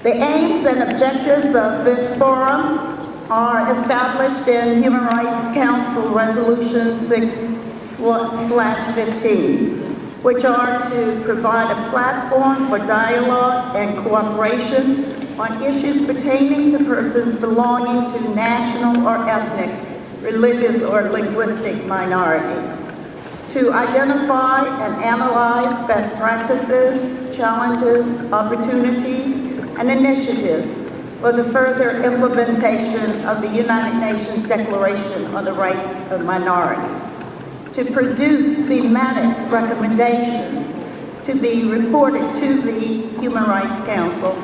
The aims and objectives of this forum are established in Human Rights Council Resolution 6/15, which are to provide a platform for dialogue and cooperation on issues pertaining to persons belonging to national or ethnic, religious or linguistic minorities, to identify and analyze best practices, challenges, opportunities, and initiatives for the further implementation of the United Nations Declaration on the Rights of Minorities, to produce thematic recommendations to be reported to the Human Rights Council,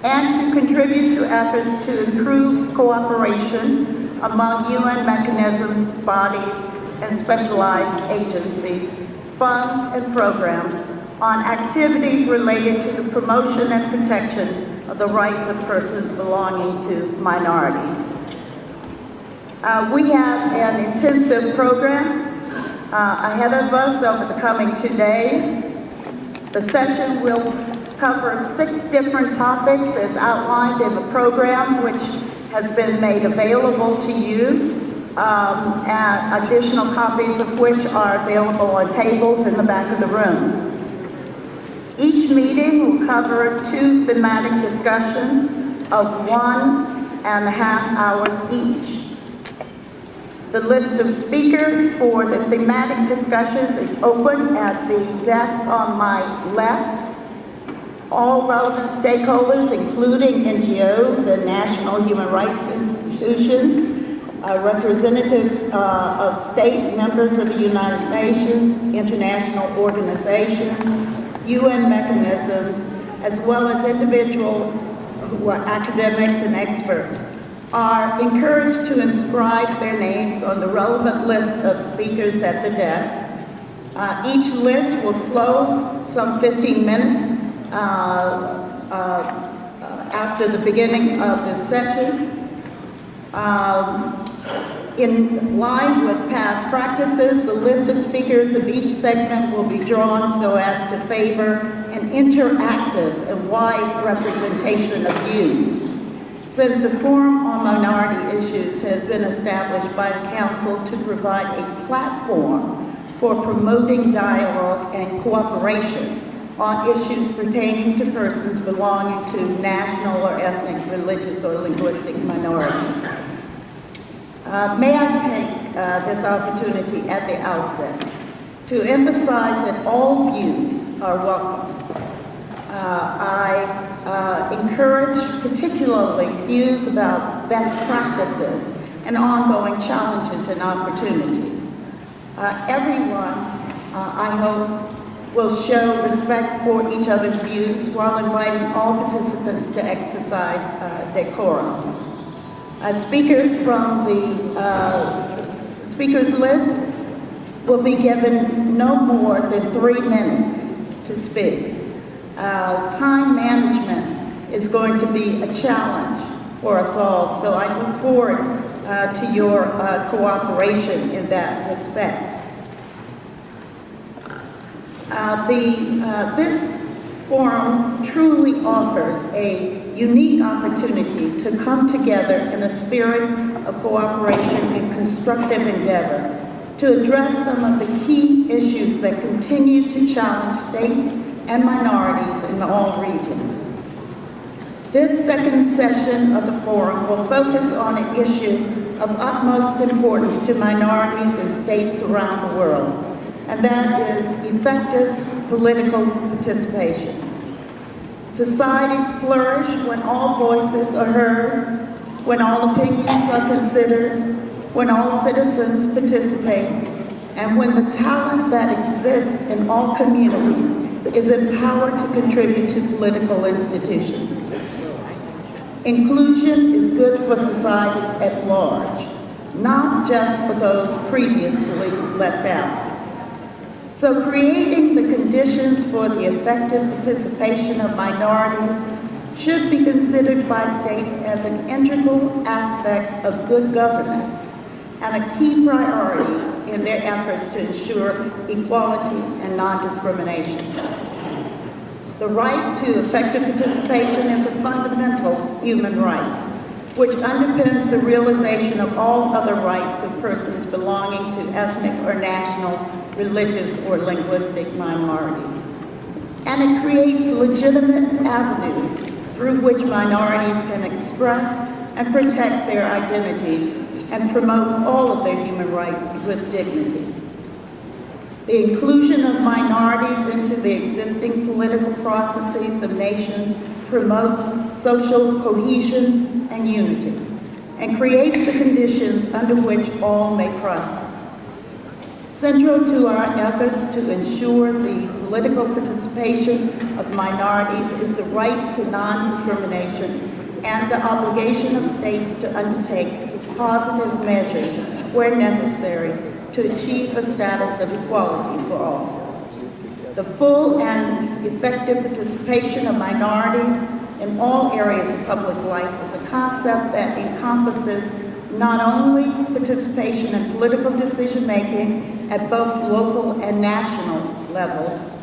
and to contribute to efforts to improve cooperation among UN mechanisms, bodies, and specialized agencies, funds, and programs on activities related to the promotion and protection of the rights of persons belonging to minorities. We have an intensive program ahead of us over the coming 2 days. The session will cover 6 different topics as outlined in the program, which has been made available to you, and additional copies of which are available on tables in the back of the room. Each meeting will cover 2 thematic discussions of 1.5 hours each. The list of speakers for the thematic discussions is open at the desk on my left. All relevant stakeholders, including NGOs and national human rights institutions, representatives of state members of the United Nations, international organizations, UN mechanisms, as well as individuals who are academics and experts, are encouraged to inscribe their names on the relevant list of speakers at the desk. Each list will close some 15 minutes after the beginning of the session. In line with past practices, the list of speakers of each segment will be drawn so as to favor an interactive and wide representation of views. Since the Forum on Minority Issues has been established by the Council to provide a platform for promoting dialogue and cooperation on issues pertaining to persons belonging to national or ethnic, religious, or linguistic minorities. May I take this opportunity at the outset to emphasize that all views are welcome. I encourage particularly views about best practices and ongoing challenges and opportunities. Everyone, I hope, will show respect for each other's views while inviting all participants to exercise decorum. Speakers from the speakers list will be given no more than 3 minutes to speak. Time management is going to be a challenge for us all, so I look forward to your cooperation in that respect. This forum truly offers a unique opportunity to come together in a spirit of cooperation and constructive endeavor to address some of the key issues that continue to challenge states and minorities in all regions. This second session of the forum will focus on an issue of utmost importance to minorities and states around the world, and that is effective political participation. Societies flourish when all voices are heard, when all opinions are considered, when all citizens participate, and when the talent that exists in all communities is empowered to contribute to political institutions. Inclusion is good for societies at large, not just for those previously left out. So creating the conditions for the effective participation of minorities should be considered by states as an integral aspect of good governance and a key priority in their efforts to ensure equality and non-discrimination. The right to effective participation is a fundamental human right, which underpins the realization of all other rights of persons belonging to ethnic or national, religious, or linguistic minorities. And it creates legitimate avenues through which minorities can express and protect their identities and promote all of their human rights with dignity. The inclusion of minorities into the existing political processes of nations promotes social cohesion and unity, and creates the conditions under which all may prosper. Central to our efforts to ensure the political participation of minorities is the right to non-discrimination and the obligation of states to undertake positive measures where necessary to achieve a status of equality for all. The full and effective participation of minorities in all areas of public life is a concept that encompasses not only participation in political decision-making at both local and national levels,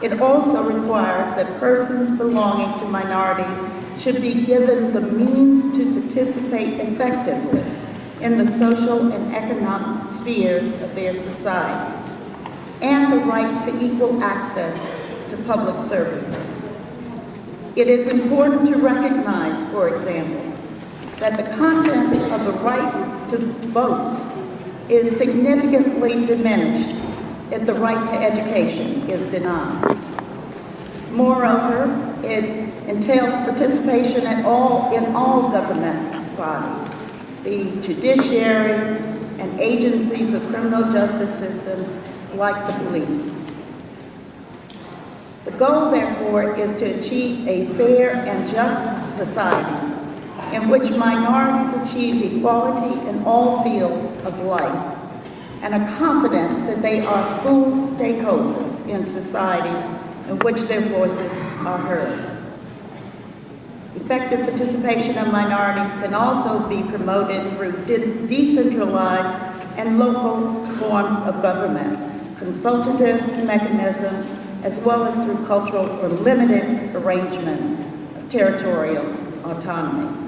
it also requires that persons belonging to minorities should be given the means to participate effectively in the social and economic spheres of their societies, and the right to equal access to public services. It is important to recognize, for example, that the content of the right to vote is significantly diminished if the right to education is denied. Moreover, it entails participation in all government bodies, the judiciary, and agencies of criminal justice system like the police. The goal, therefore, is to achieve a fair and just society in which minorities achieve equality in all fields of life and are confident that they are full stakeholders in societies in which their voices are heard. Effective participation of minorities can also be promoted through decentralized and local forms of government, consultative mechanisms, as well as through cultural or limited arrangements of territorial autonomy.